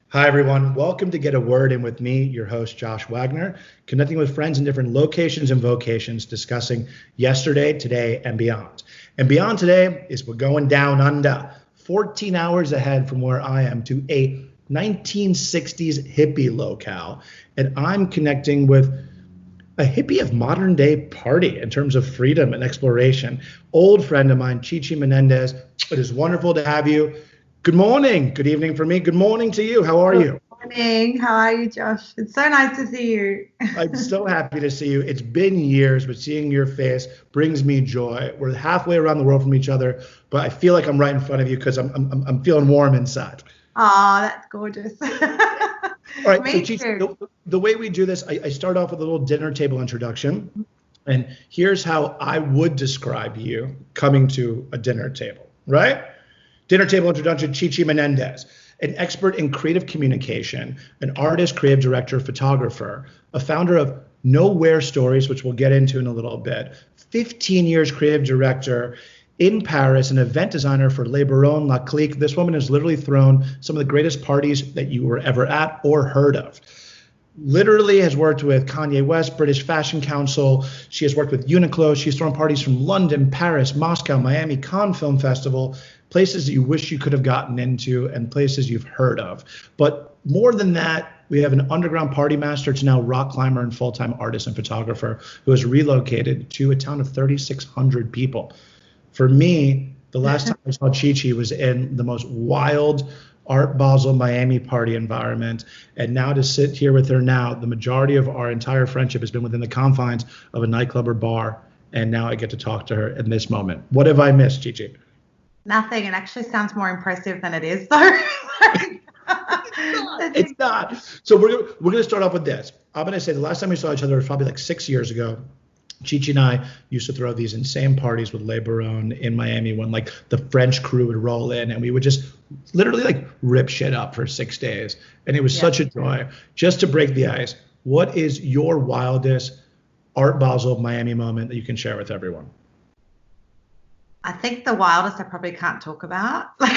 Hi, everyone. Welcome to Get a Word In with me, your host, Josh Wagner, connecting with friends in different locations and vocations, discussing yesterday, today, and beyond. And beyond today is we're going down under, 14 hours ahead from where I am to a 1960s hippie locale. And I'm connecting with a hippie of modern day party in terms of freedom and exploration. Old friend of mine, Chichi Menendez. It is wonderful to have you. Good morning. Good evening for me. Good morning to you. How are you? Good morning. How are you, Josh? It's so nice to see you. I'm so happy to see you. It's been years, but seeing your face brings me joy. We're halfway around the world from each other, but I feel like I'm right in front of you because I'm feeling warm inside. Oh, that's gorgeous. All right, so Me Chichi, too. the way we do this, I start off with a little dinner table introduction, and here's how I would describe you coming to a dinner table, right? Dinner table introduction, Chichi Menendez, an expert in creative communication, an artist, creative director, photographer, a founder of Nowhere Stories, which we'll get into in a little bit, 15 years creative director in Paris, an event designer for Le Baron La Clique. This woman has literally thrown some of the greatest parties that you were ever at or heard of. Literally has worked with Kanye West, British Fashion Council. She has worked with Uniqlo. She's thrown parties from London, Paris, Moscow, Miami, Cannes Film Festival, places that you wish you could have gotten into and places you've heard of. But more than that, we have an underground party master to now rock climber and full-time artist and photographer who has relocated to a town of 3,600 people. For me, the last time I saw Chi-Chi was in the most wild Art Basel Miami party environment. And now to sit here with her now, the majority of our entire friendship has been within the confines of a nightclub or bar. And now I get to talk to her in this moment. What have I missed, Chi-Chi? Nothing. It actually sounds more impressive than it is, though. It's not. So we're gonna start off with this. I'm gonna say the last time we saw each other was probably like 6 years ago. Chichi and I used to throw these insane parties with Le Baron in Miami when like the French crew would roll in and we would just literally like rip shit up for 6 days. And it was such a joy. Just to break the ice, what is your wildest Art Basel Miami moment that you can share with everyone? I think the wildest I probably can't talk about. Like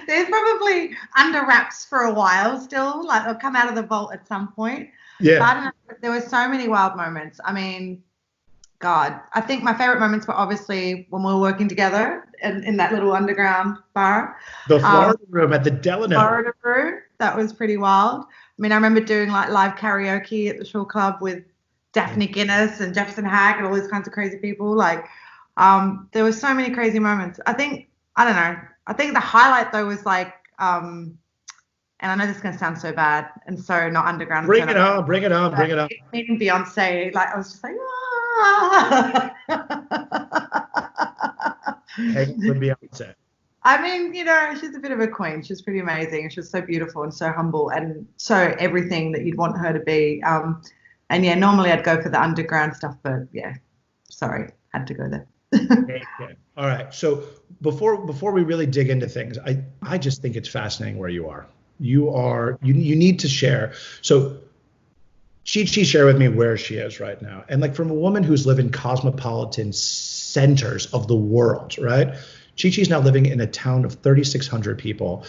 there's probably under wraps for a while still. Like it'll come out of the vault at some point. Yeah. But I don't know. There were so many wild moments. I mean, God, I think my favorite moments were obviously when we were working together in that little underground bar. The Florida room at the Delano. Florida room. That was pretty wild. I mean, I remember doing like live karaoke at the Shore Club with Daphne Guinness and Jefferson Hack and all these kinds of crazy people. Like, there were so many crazy moments. I think the highlight though was like, and I know this is going to sound so bad and so not underground. Bring it on. Meeting Beyonce, like I was just like, Hanging with Beyonce. I mean, she's a bit of a queen. She's pretty amazing. She was so beautiful and so humble and so everything that you'd want her to be. And yeah, normally I'd go for the underground stuff, but yeah, sorry, had to go there. Okay. All right. So before we really dig into things, I just think it's fascinating where you are. You need to share. So she shared with me where she is right now. And like from a woman who's lived in cosmopolitan centers of the world, right? Chi-Chi's now living in a town of 3,600 people.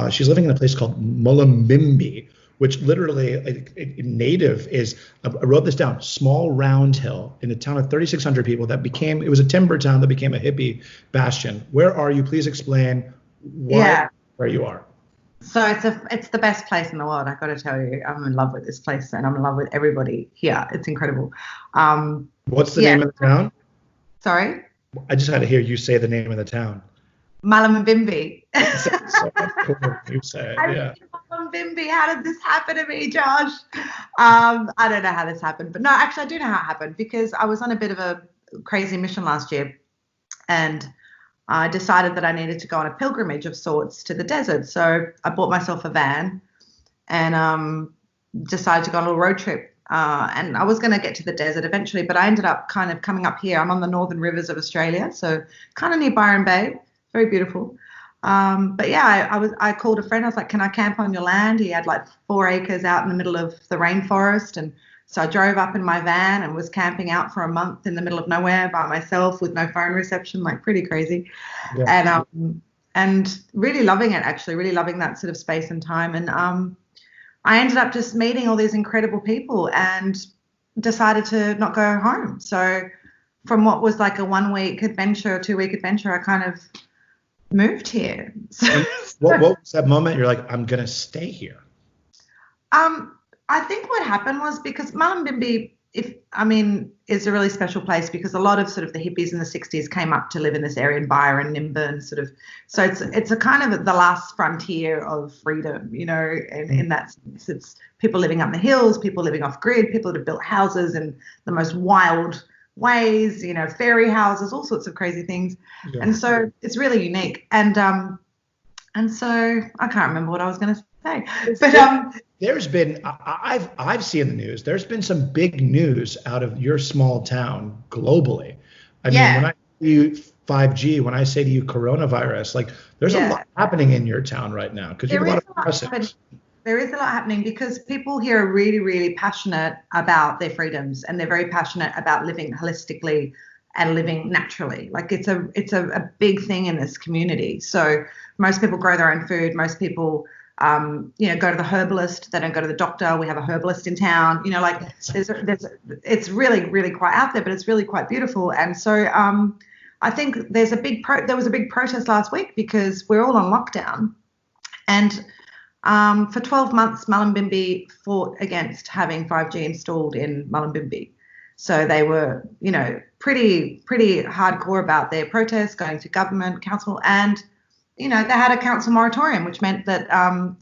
She's living in a place called Mullumbimby, which literally native is, I wrote this down, small round hill in a town of 3,600 people it was a timber town that became a hippie bastion. Where are you? Please explain where you are. So it's the best place in the world. I got to tell you, I'm in love with this place and I'm in love with everybody here. It's incredible. What's the name of the town? Sorry? I just had to hear you say the name of the town. Mullumbimby. So cool. You say it, yeah. Mullumbimby, how did this happen to me, Josh? I don't know how this happened, but no, actually I do know how it happened because I was on a bit of a crazy mission last year and I decided that I needed to go on a pilgrimage of sorts to the desert. So I bought myself a van and decided to go on a little road trip. And I was going to get to the desert eventually, but I ended up kind of coming up here. I'm on the northern rivers of Australia, so kind of near Byron Bay. Very beautiful. But yeah, I called a friend. I was like, can I camp on your land? He had like 4 acres out in the middle of the rainforest. And so I drove up in my van and was camping out for a month in the middle of nowhere by myself with no phone reception, like pretty crazy. Yeah. and really loving it, actually, really loving that sort of space and time. And I ended up just meeting all these incredible people and decided to not go home. So from what was like a 1 week adventure, 2 week adventure, I kind of moved here. So, what was that moment you're like, I'm going to stay here? I think what happened was because Mullumbimby, is a really special place because a lot of sort of the hippies in the 60s came up to live in this area in Byron, Nimbin, sort of. So it's a kind of the last frontier of freedom, you know, in that sense. It's people living up in the hills, people living off grid, people that have built houses in the most wild ways, you know, fairy houses, all sorts of crazy things. Yeah. And so it's really unique. And so I can't remember what I was going to say, but there's been, I've seen the news. There's been some big news out of your small town globally. I mean, when I see you 5G, when I say to you coronavirus, like there's a lot happening in your town right now because you have a lot of process. There is a lot happening because people here are really, really passionate about their freedoms, and they're very passionate about living holistically and living naturally. Like it's a big thing in this community. So most people grow their own food. Most people, go to the herbalist. They don't go to the doctor. We have a herbalist in town. You know, like it's really, really quite out there, but it's really quite beautiful. And so I think there was a big protest last week because we're all on lockdown, and for 12 months, Mullumbimby fought against having 5G installed in Mullumbimby. So they were, you know, pretty hardcore about their protests, going to government, council, and, you know, they had a council moratorium, which meant that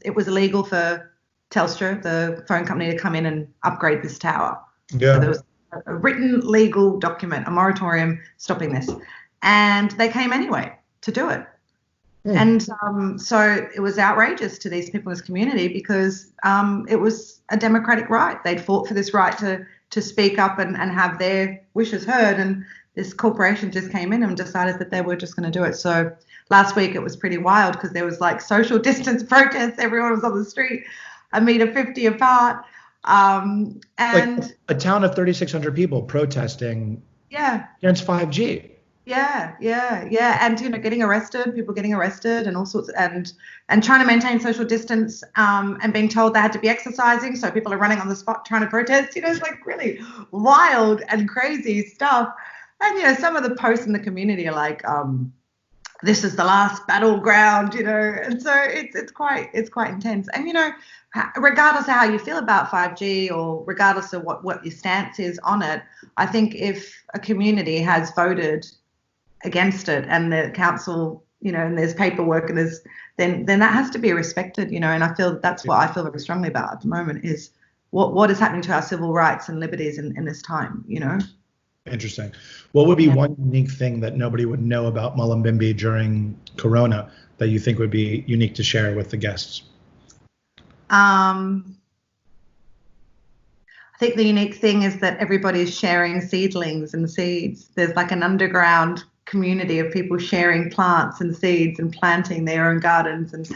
it was illegal for Telstra, the phone company, to come in and upgrade this tower. Yeah. So there was a written legal document, a moratorium stopping this. And they came anyway to do it. And so it was outrageous to these people in this community because it was a democratic right. They'd fought for this right to speak up and have their wishes heard. And this corporation just came in and decided that they were just going to do it. So last week it was pretty wild because there was like social distance protests. Everyone was on the street, 1.50 meters apart. And like a town of 3,600 people protesting against 5G. Yeah. And, you know, people getting arrested and all sorts, and trying to maintain social distance and being told they had to be exercising. So people are running on the spot trying to protest. You know, it's like really wild and crazy stuff. And, you know, some of the posts in the community are like, this is the last battleground, you know. And so it's quite intense. And, you know, regardless of how you feel about 5G or regardless of what your stance is on it, I think if a community has voted against it and the council, you know, and there's paperwork and then that has to be respected, you know. And I feel that's what I feel very strongly about at the moment is what is happening to our civil rights and liberties in this time, you know. Interesting. What would be one unique thing that nobody would know about Mullumbimby during Corona that you think would be unique to share with the guests? I think the unique thing is that everybody's sharing seedlings and seeds. There's like an underground community of people sharing plants and seeds and planting their own gardens, and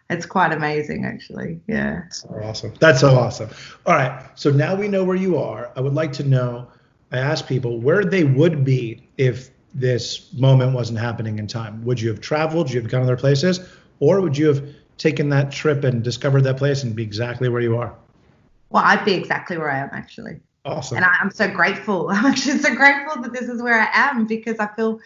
it's quite amazing, actually. Yeah. That's so awesome. All right. So now we know where you are. I would like to know, I ask people where they would be if this moment wasn't happening in time. Would you have traveled? Would you have gone other places? Or would you have taken that trip and discovered that place and be exactly where you are? Well, I'd be exactly where I am, actually. Awesome. And I'm so grateful. I'm actually so grateful that this is where I am because I feel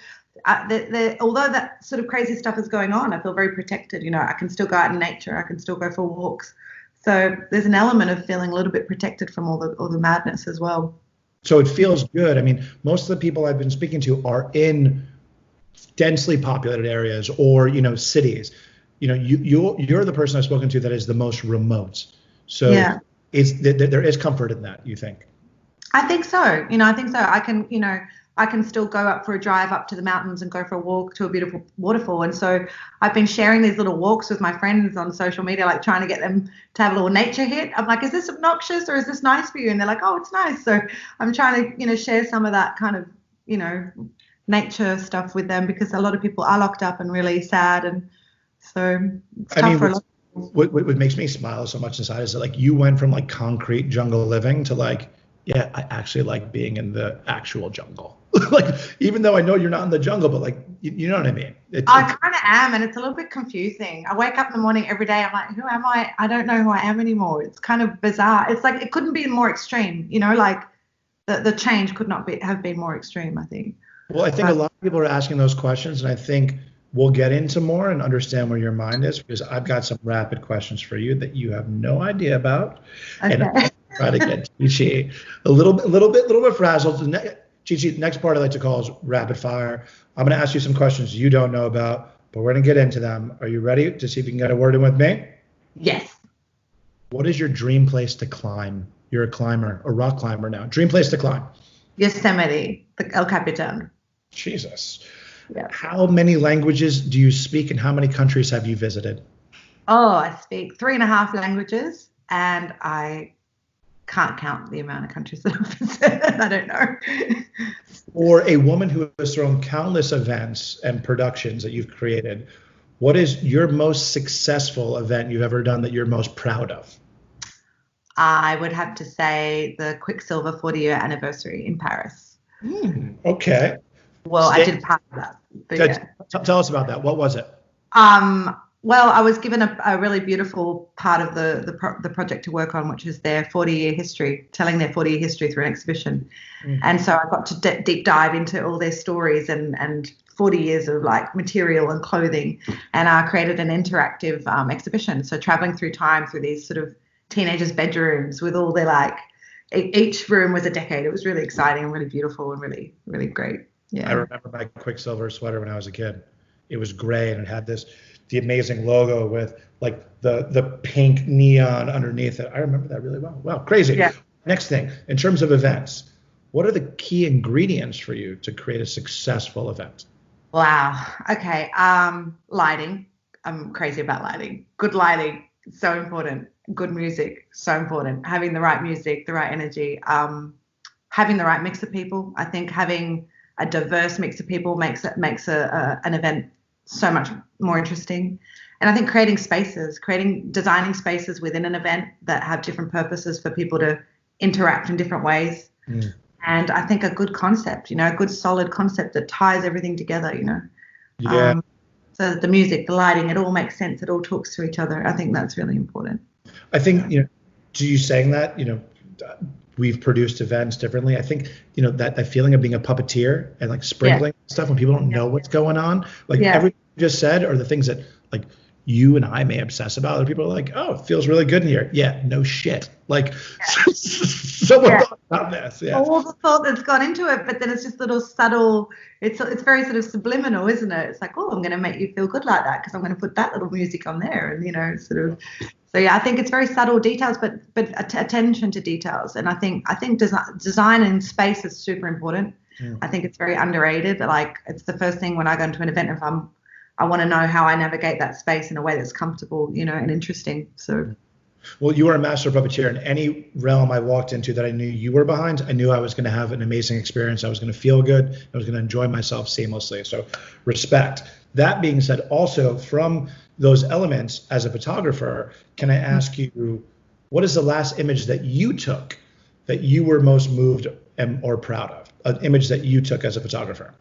although that sort of crazy stuff is going on, I feel very protected. You know, I can still go out in nature. I can still go for walks. So there's an element of feeling a little bit protected from all the madness as well. So it feels good. I mean, most of the people I've been speaking to are in densely populated areas or, you know, cities. You know, you're the person I've spoken to that is the most remote. So there is comfort in that, you think? I think so. You know, I think so. I can still go up for a drive up to the mountains and go for a walk to a beautiful waterfall. And so I've been sharing these little walks with my friends on social media, like trying to get them to have a little nature hit. I'm like, is this obnoxious or is this nice for you? And they're like, oh, it's nice. So I'm trying to, you know, share some of that kind of, you know, nature stuff with them because a lot of people are locked up and really sad. And so it's tough for a lot of people. What makes me smile so much inside is that, like, you went from like concrete jungle living to like, yeah, I actually like being in the actual jungle. Like, even though I know you're not in the jungle, but like, you know what I mean? I kind of am, and it's a little bit confusing. I wake up in the morning every day. I'm like, who am I? I don't know who I am anymore. It's kind of bizarre. It's like it couldn't be more extreme, like the change could not have been more extreme, I think. Well, I think a lot of people are asking those questions, and I think we'll get into more and understand where your mind is, because I've got some rapid questions for you that you have no idea about. Okay. And I'll try to get Chi-Chi a little bit frazzled. Chi-Chi, the next part I like to call is rapid fire. I'm going to ask you some questions you don't know about, but we're going to get into them. Are you ready to see if you can get a word in with me? Yes. What is your dream place to climb? You're a climber, a rock climber now. Dream place to climb? Yosemite, the El Capitan. Jesus. Yeah. How many languages do you speak, and how many countries have you visited? Oh, I speak 3.5 languages, and I can't count the amount of countries that I've visited. I don't know. For a woman who has thrown countless events and productions that you've created, what is your most successful event you've ever done that you're most proud of? I would have to say the Quicksilver 40-year anniversary in Paris. Okay. Well, I did part of that. But yeah. Tell us about that. What was it? Well, I was given a really beautiful part of the project to work on, which is their 40-year history, telling their 40-year history through an exhibition. And so I got to deep dive into all their stories and 40 years of like material and clothing, and I created an interactive exhibition. So traveling through time through these sort of teenagers' bedrooms with all their like, each room was a decade. It was really exciting and really beautiful and really, really great. Yeah. I remember my Quicksilver sweater when I was a kid. It was gray and it had the amazing logo with like the pink neon underneath it. I remember that really well. Wow, crazy. Yeah. Next thing, in terms of events, what are the key ingredients for you to create a successful event? Wow. Okay. Lighting. I'm crazy about lighting. Good lighting, so important. Good music, so important. Having the right music, the right energy. Having the right mix of people. I think having a diverse mix of people makes an event so much more interesting. And I think designing spaces within an event that have different purposes for people to interact in different ways. And I think a good concept, a good solid concept that ties everything together, Yeah. So the music, the lighting, it all makes sense. It all talks to each other. I think that's really important. I think, to you saying that, we've produced events differently. I think, that feeling of being a puppeteer and like sprinkling stuff when people don't know what's going on, like everything you just said are the things that like you and I may obsess about. Other people are like, oh, it feels really good in here. Yeah, no shit. Like someone thought about this. Yeah. All the thought that's gone into it, but then it's just little subtle, it's very sort of subliminal, isn't it? It's like, oh, I'm going to make you feel good like that because I'm going to put that little music on there, and sort of. So yeah, I think it's very subtle details, but attention to details, and I think design in space is super important. I think it's very underrated. Like it's the first thing when I go into an event, if I want to know how I navigate that space in a way that's comfortable, and interesting. So. Well, you were a master puppeteer. In any realm I walked into that I knew you were behind, I knew I was going to have an amazing experience. I was going to feel good. I was going to enjoy myself seamlessly. So respect. That being said, also from those elements as a photographer, can I ask you, what is the last image that you took that you were most moved or proud of? An image that you took as a photographer?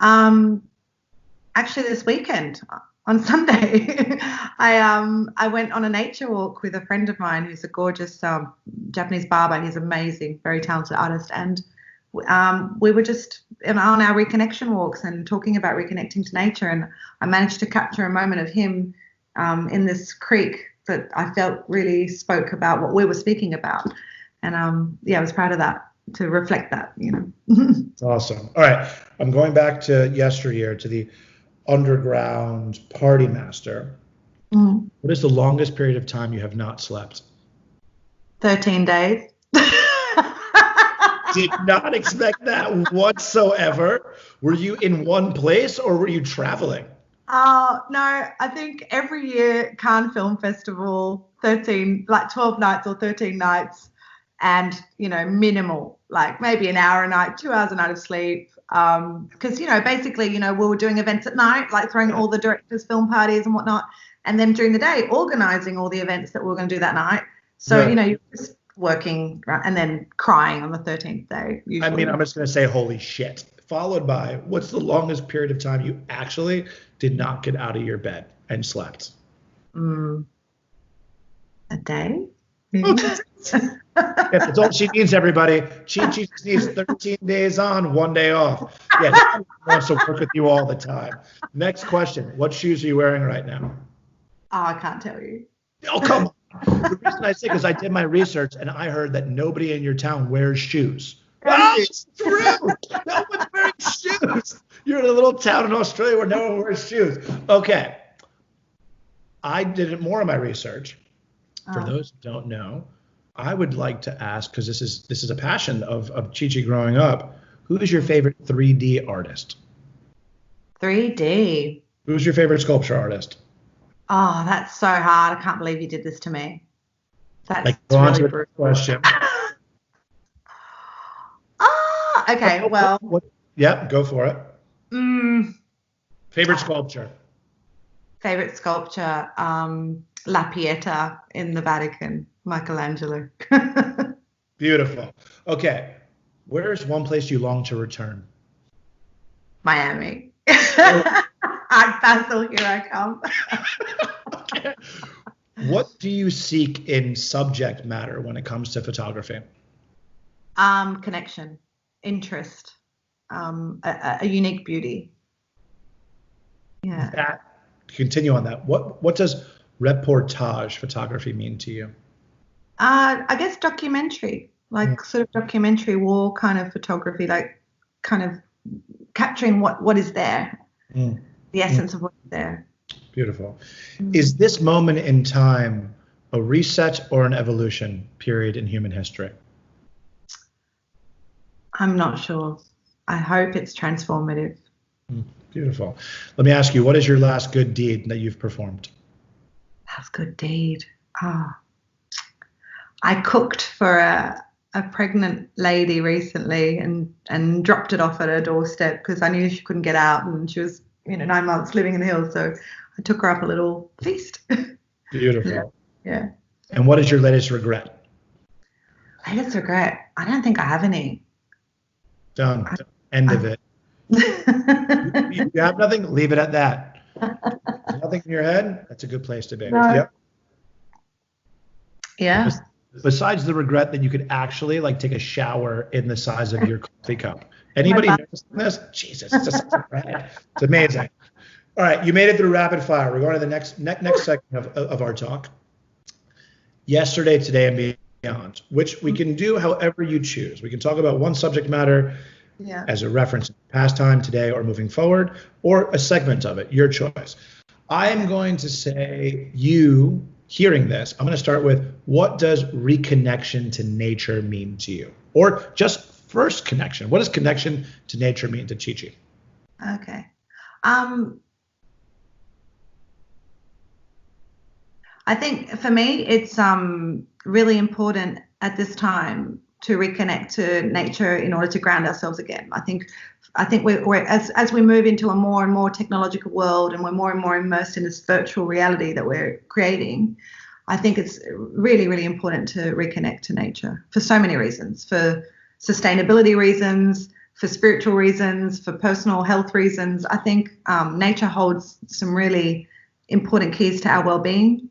Actually, this weekend on Sunday, I went on a nature walk with a friend of mine who's a gorgeous Japanese barber. He's amazing, very talented artist, and we were just on our reconnection walks and talking about reconnecting to nature, and I managed to capture a moment of him in this creek that I felt really spoke about what we were speaking about, and I was proud of that, to reflect that. Awesome. All right, I'm going back to yesteryear, to the underground party master. What is the longest period of time you have not slept? 13 days. Did not expect that whatsoever. Were you in one place or were you traveling? No, I think every year Cannes Film Festival, 12 nights or 13 nights, and minimal, like maybe an hour a night, 2 hours a night of sleep. Because basically, we were doing events at night, like throwing all the directors' film parties and whatnot, and then during the day organizing all the events that we were going to do that night. So you're just working and then crying on the 13th day. Usually. I mean, I'm just going to say, holy shit, followed by what's the longest period of time you actually did not get out of your bed and slept? A day? Oh, yeah, that's all she needs, everybody. She just needs 13 days on, 1 day off. Yeah, she wants to work with you all the time. Next question. What shoes are you wearing right now? Oh, I can't tell you. Oh, come on. The reason I say because I did my research and I heard that nobody in your town wears shoes. Oh, it's true. No one's wearing shoes. You're in a little town in Australia where no one wears shoes. Okay. I did more of my research. For those who don't know, I would like to ask, because this is a passion of Chi-Chi growing up, who is your favorite 3D artist? 3D. Who's your favorite sculpture artist? Oh, that's so hard. I can't believe you did this to me. That's go on really to the brutal. question. Okay. Well. Yeah, go for it. Favorite sculpture? Favorite sculpture, La Pieta in the Vatican, Michelangelo. Beautiful. Okay. Where's one place you long to return? Miami. Art Basel, here I come. Okay. What do you seek in subject matter when it comes to photography? Connection, interest, a unique beauty. Yeah. Continue on that. What does reportage photography mean to you? I guess documentary, like sort of documentary war kind of photography, like kind of capturing what is there, the essence of what's there. Beautiful. Is this moment in time a reset or an evolution period in human history? I'm not sure. I hope it's transformative. Beautiful. Let me ask you, what is your last good deed that you've performed? Last good deed. I cooked for a pregnant lady recently and dropped it off at her doorstep because I knew she couldn't get out and she was 9 months living in the hills. So I took her up a little feast. Beautiful. Yeah. And what is your latest regret? Latest regret? I don't think I have any. Done. End of it. You have nothing? Leave it at that. Nothing in your head? That's a good place to be. No. Yep. Yeah. Besides the regret that you could actually take a shower in the size of your coffee cup. Anybody notice this? Jesus, it's just it's amazing. All right, you made it through rapid fire. We're going to the next segment of our talk. Yesterday, today, and beyond, which we can do however you choose. We can talk about one subject matter as a reference, past time, today, or moving forward, or a segment of it, your choice. I am going to say, you hearing this, I'm going to start with, what does reconnection to nature mean to you? Or just first connection. What does connection to nature mean to Chi-Chi? Okay. I think for me, it's really important at this time to reconnect to nature in order to ground ourselves again. I think we're as we move into a more and more technological world and we're more and more immersed in this virtual reality that we're creating, I think it's really, really important to reconnect to nature for so many reasons, for sustainability reasons, for spiritual reasons, for personal health reasons. I think nature holds some really important keys to our well-being.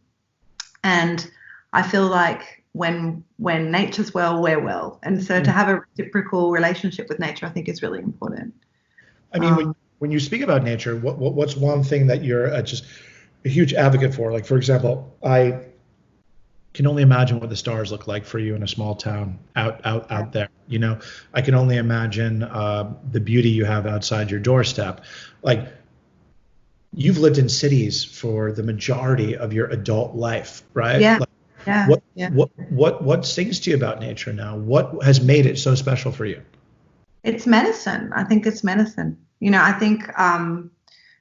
And I feel like when nature's well, we're well. And so to have a reciprocal relationship with nature, I think is really important. I mean, when you speak about nature, what's one thing that you're just a huge advocate for? Like, for example, I can only imagine what the stars look like for you in a small town out there. I can only imagine the beauty you have outside your doorstep. Like, you've lived in cities for the majority of your adult life, right? Yeah. What sings to you about nature now? What has made it so special for you? It's medicine. I think it's medicine. I think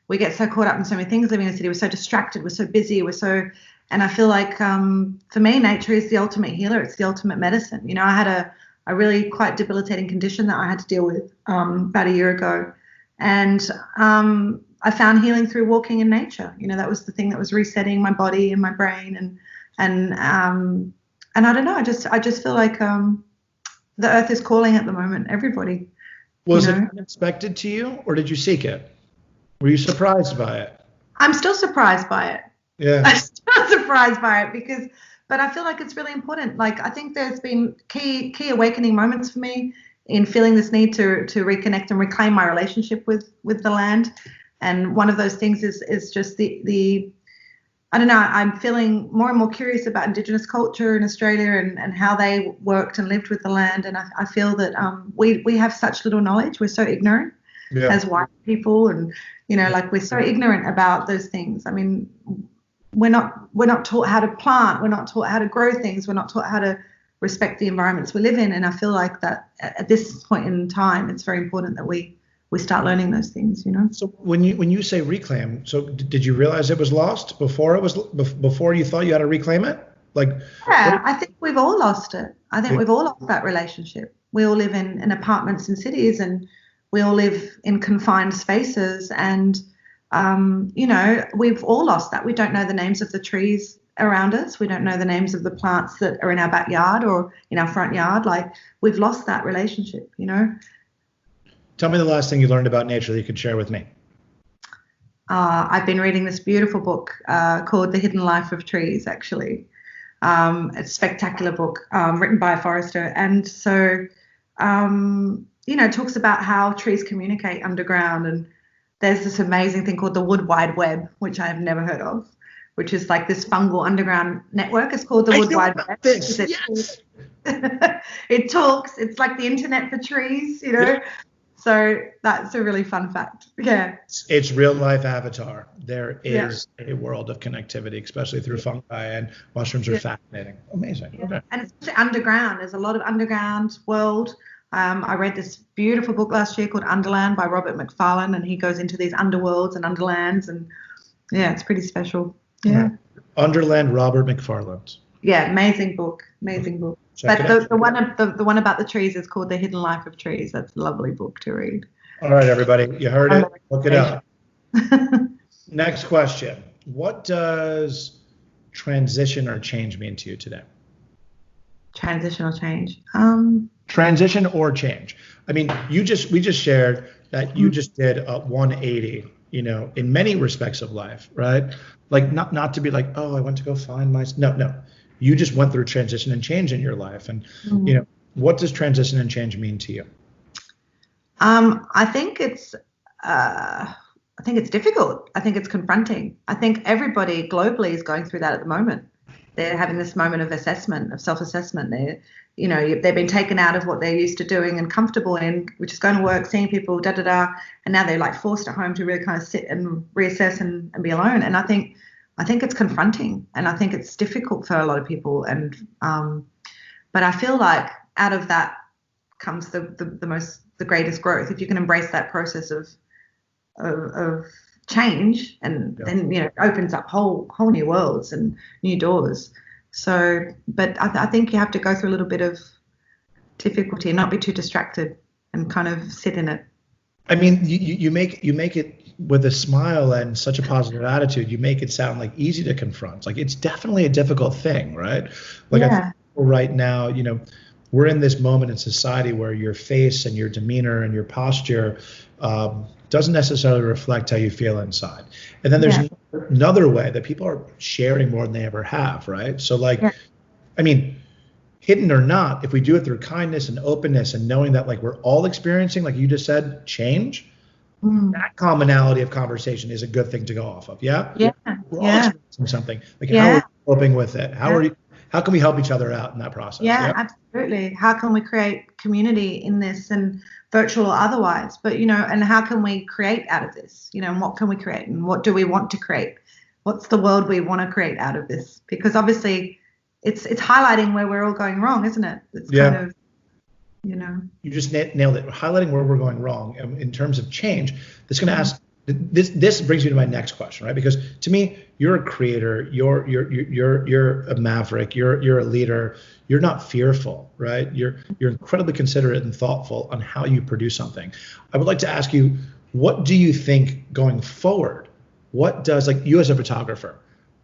we get so caught up in so many things living in a city. We're so distracted. We're so busy. And I feel like for me, nature is the ultimate healer. It's the ultimate medicine. I had a really quite debilitating condition that I had to deal with about a year ago. And I found healing through walking in nature. That was the thing that was resetting my body and my brain. And I don't know. I just feel like the earth is calling at the moment. Everybody. Was it unexpected to you, or did you seek it? Were you surprised by it? I'm still surprised by it. Yeah. I'm still surprised by it but I feel like it's really important. Like, I think there's been key awakening moments for me in feeling this need to reconnect and reclaim my relationship with the land. And one of those things is just the I don't know, I'm feeling more and more curious about Indigenous culture in Australia and how they worked and lived with the land. And I feel that we have such little knowledge. We're so ignorant as white people, and like, we're so ignorant about those things. I mean, we're not taught how to plant, we're not taught how to grow things, we're not taught how to respect the environments we live in. And I feel like that at this point in time, it's very important that we start learning those things. So when you say reclaim, so did you realize it was lost before you thought you had to reclaim it? Like, yeah, I think we've all lost it. I think we've all lost that relationship. We all live in apartments in cities, and we all live in confined spaces, and we've all lost that. We don't know the names of the trees around us. We don't know the names of the plants that are in our backyard or in our front yard. Like, we've lost that relationship. Tell me the last thing you learned about nature that you could share with me. I've been reading this beautiful book called The Hidden Life of Trees, actually. It's a spectacular book written by a forester. And so, it talks about how trees communicate underground. And there's this amazing thing called the Wood Wide Web, which I have never heard of, which is like this fungal underground network. It's called the Wood Wide Web. Yes. It talks. It's like the internet for trees, Yeah. So that's a really fun fact. Yeah. It's real life Avatar. There is a world of connectivity, especially through fungi, and mushrooms are fascinating. Amazing. Yeah. Okay. And especially underground. There's a lot of underground world. I read this beautiful book last year called Underland by Robert McFarlane, and he goes into these underworlds and underlands, and it's pretty special. Yeah. Underland, Robert McFarlane. Yeah, amazing book. But the one about the trees is called The Hidden Life of Trees. That's a lovely book to read. All right, everybody, you heard it. Look it up. Next question: what does transition or change mean to you today? Transitional change. Transition or change. I mean, we just shared that you just did a 180. In many respects of life, right? Like, not to be like, oh, I went to go find my. No. You just went through transition and change in your life. And, what does transition and change mean to you? I think it's difficult. I think it's confronting. I think everybody globally is going through that at the moment. They're having this moment of assessment, of self-assessment. They've been taken out of what they're used to doing and comfortable in, which is going to work, seeing people, and now they're like forced at home to really kind of sit and reassess and be alone. And I think it's confronting, and I think it's difficult for a lot of people. And but I feel like out of that comes the greatest growth, if you can embrace that process of change, and then it opens up whole new worlds and new doors. So, but I think you have to go through a little bit of difficulty and not be too distracted and kind of sit in it. I mean, you make it with a smile and such a positive attitude. You make it sound like easy to confront. Like, it's definitely a difficult thing, right? Like, I think right now, we're in this moment in society where your face and your demeanor and your posture doesn't necessarily reflect how you feel inside. And then there's another way that people are sharing more than they ever have, right? So, like, I mean, hidden or not, if we do it through kindness and openness and knowing that, like, we're all experiencing, like you just said, change, that commonality of conversation is a good thing to go off of. Yeah. We're all experiencing something. Like, how are we coping with it? How can we help each other out in that process? Yeah, absolutely. How can we create community in this, and virtual or otherwise? But, and how can we create out of this? And what can we create, and what do we want to create? What's the world we want to create out of this? Because obviously it's highlighting where we're all going wrong, isn't it? It's kind of, You just nailed it. Highlighting where we're going wrong in terms of change. This going to ask. This brings me to my next question, right? Because to me, you're a creator. You're a maverick. You're a leader. You're not fearful, right? You're incredibly considerate and thoughtful on how you produce something. I would like to ask you, what do you think going forward? What does, like, you as a photographer,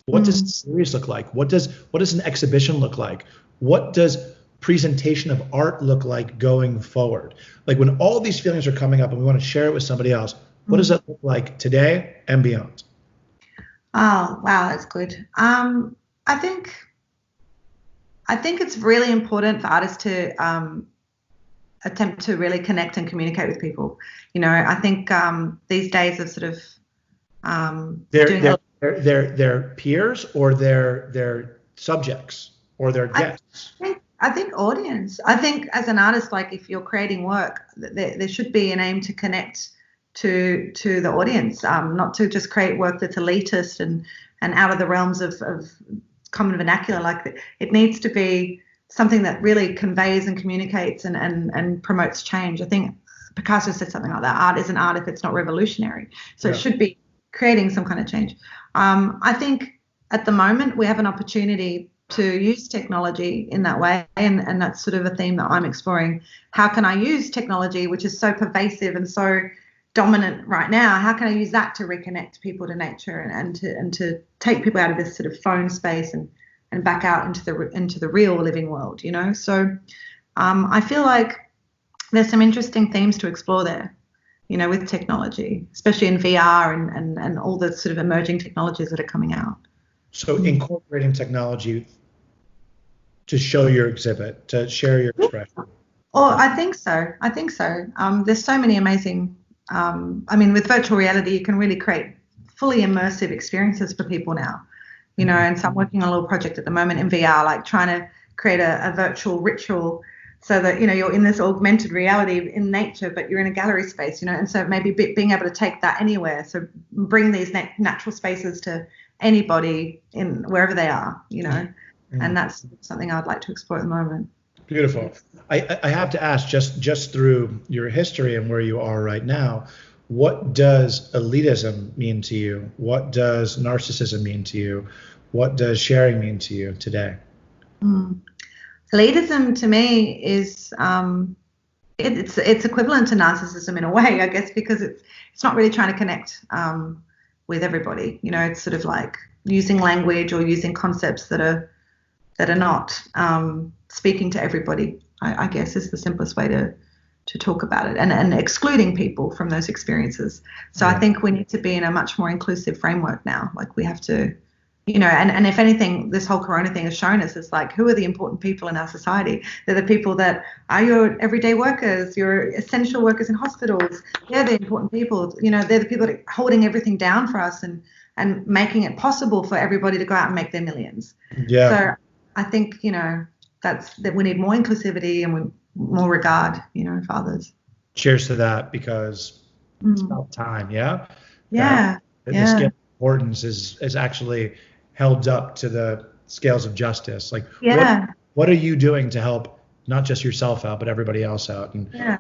what does a series look like? What does an exhibition look like? what does presentation of art look like going forward? Like when all these feelings are coming up and we want to share it with somebody else, what does that look like today and beyond? Oh, wow, that's good. I think it's really important for artists to attempt to really connect and communicate with people. I think these days of sort of their peers or their subjects or their guests. I think audience. I think as an artist, like if you're creating work, there should be an aim to connect to the audience, not to just create work that's elitist and out of the realms of common vernacular. Like it needs to be something that really conveys and communicates and promotes change. I think Picasso said something like that. Art isn't art if it's not revolutionary. So It should be creating some kind of change. I think at the moment we have an opportunity to use technology in that way, and that's sort of a theme that I'm exploring. How can I use technology, which is so pervasive and so dominant right now? How can I use that to reconnect people to nature and to take people out of this sort of phone space and back out into the real living world? So I feel like there's some interesting themes to explore there, with technology, especially in VR and all the sort of emerging technologies that are coming out. So incorporating technology to show your exhibit, to share your expression. Oh, I think so. There's so many amazing, with virtual reality, you can really create fully immersive experiences for people now, and so I'm working on a little project at the moment in VR, like trying to create a virtual ritual so that, you're in this augmented reality in nature, but you're in a gallery space, and so maybe being able to take that anywhere. So bring these natural spaces to anybody in wherever they are, and that's something I'd like to explore at the moment. Beautiful. I have to ask, just through your history and where you are right now, what does elitism mean to you? What does narcissism mean to you? What does sharing mean to you today? Elitism to me is it's equivalent to narcissism in a way, I guess, because it's not really trying to connect with everybody. It's sort of like using language or using concepts that are not speaking to everybody, I guess, is the simplest way to talk about it, and excluding people from those experiences. So I think we need to be in a much more inclusive framework now. Like we have to, and if anything, this whole corona thing has shown us, it's like, who are the important people in our society? They're the people that are your everyday workers, your essential workers in hospitals. They're the important people. They're the people that are holding everything down for us and making it possible for everybody to go out and make their millions. Yeah. So I think, that we need more inclusivity and more regard, for others. Cheers to that, because it's about time. Yeah. Yeah. The scale of importance is actually held up to the scales of justice. Like, what are you doing to help not just yourself out, but everybody else out? And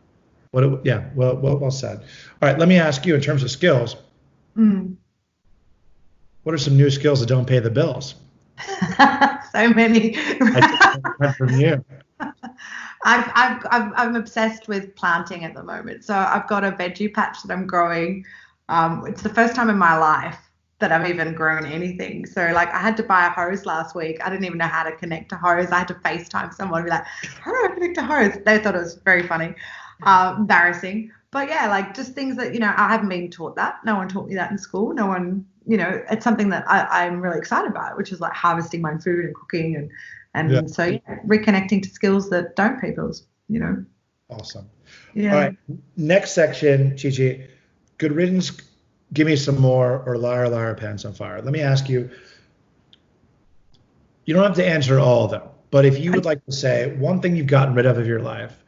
well said. All right. Let me ask you, in terms of skills, what are some new skills that don't pay the bills? So many. From you. I'm obsessed with planting at the moment. So I've got a veggie patch that I'm growing. It's the first time in my life that I've even grown anything. So like I had to buy a hose last week. I didn't even know how to connect a hose. I had to FaceTime someone and be like, how do I connect a hose? They thought it was very funny, embarrassing. But yeah, like just things that, I haven't been taught that. No one taught me that in school. No one, it's something that I'm really excited about, which is like harvesting my own food and cooking and so reconnecting to skills that don't pay bills, Awesome. Yeah. All right. Next section, Chi-Chi, good riddance. Give me some more, or liar, liar, pants on fire. Let me ask you, you don't have to answer all though, but if you would like to say one thing you've gotten rid of your life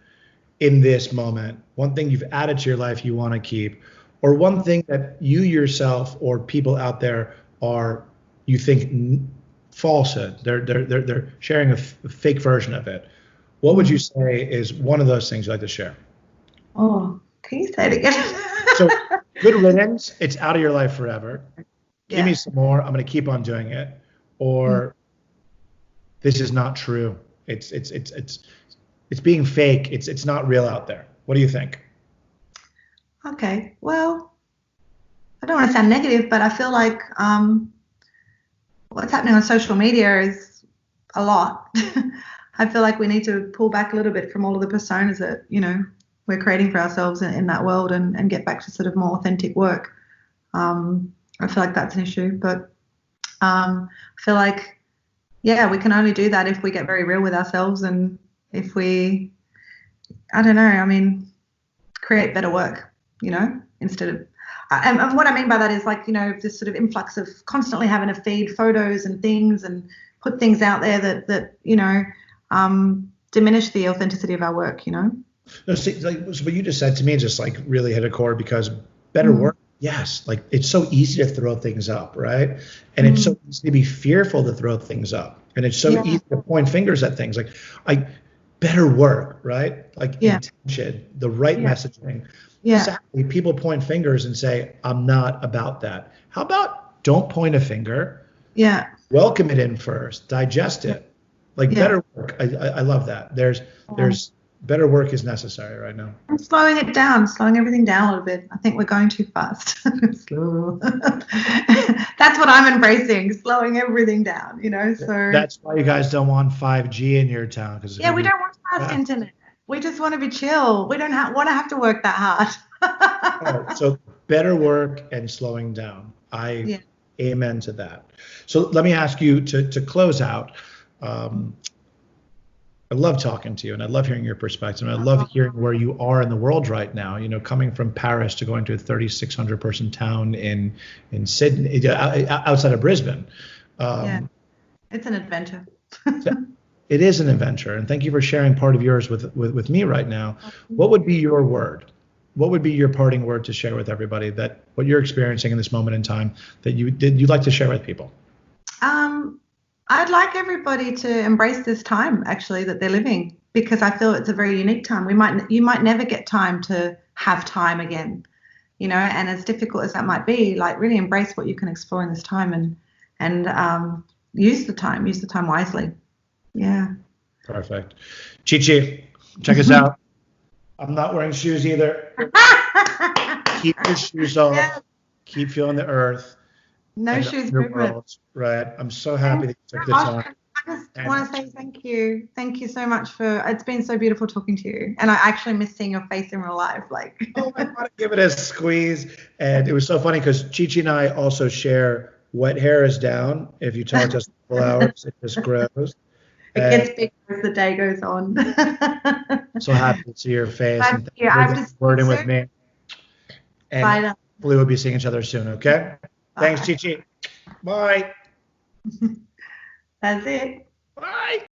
in this moment, one thing you've added to your life you want to keep, or one thing that you yourself or people out there you think falsehood, they're sharing a fake version of it. What would you say is one of those things you'd like to share? Oh, can you say it again? So good riddance, it's out of your life forever. Give me some more, I'm going to keep on doing it. Or this is not true. It's being fake. It's not real out there. What do you think? Okay. Well, I don't want to sound negative, but I feel like what's happening on social media is a lot. I feel like we need to pull back a little bit from all of the personas that, we're creating for ourselves in that world and get back to sort of more authentic work. I feel like that's an issue, but I feel like, yeah, we can only do that if we get very real with ourselves and if we, I don't know, I mean, create better work, instead of, and what I mean by that is like, this sort of influx of constantly having to feed photos and things and put things out there that diminish the authenticity of our work, No, see, like what you just said to me just like really hit a chord, because better work, yes, like it's so easy to throw things up, right? And it's so easy to be fearful to throw things up, and it's so easy to point fingers at things like better work, right? Like intention, the right messaging. Sadly, people point fingers and say, I'm not about that. How about don't point a finger? Yeah. Welcome it in first, digest it. Like better work. I love that. There's better work is necessary right now. I'm slowing it down, slowing everything down a little bit. I think we're going too fast. Slow. That's what I'm embracing, slowing everything down, so. That's why you guys don't want 5G in your town. We don't want fast internet. We just want to be chill. We don't want to have to work that hard. Right, so better work and slowing down. Amen to that. So let me ask you to close out. I love talking to you, and I love hearing your perspective, and I love hearing where you are in the world right now. Coming from Paris to going to a 3,600 person town in Sydney, outside of Brisbane. It's an adventure. It is an adventure, and thank you for sharing part of yours with me right now. What would be your word? What would be your parting word to share with everybody, that what you're experiencing in this moment in time that you'd like to share with people? I'd like everybody to embrace this time, actually, that they're living, because I feel it's a very unique time. You might never get time to have time again, and as difficult as that might be, like really embrace what you can explore in this time and use the time wisely. Yeah. Perfect. Chi, check us out. I'm not wearing shoes either. Keep your shoes off. Yeah. Keep feeling the earth. No shoes movement. Right. I'm so happy that you took the time. I just want to say thank you. Thank you so much it's been so beautiful talking to you. And I actually miss seeing your face in real life. Oh, I want to give it a squeeze. And it was so funny because Chi and I also share wet hair is down. If you talk to us for a couple hours, it just grows. It gets bigger as the day goes on. So happy to see your face. Thank you. I'm just wording with me. And bye. Hopefully we'll be seeing each other soon, okay? Bye. Thanks, Chi. Bye. That's it. Bye.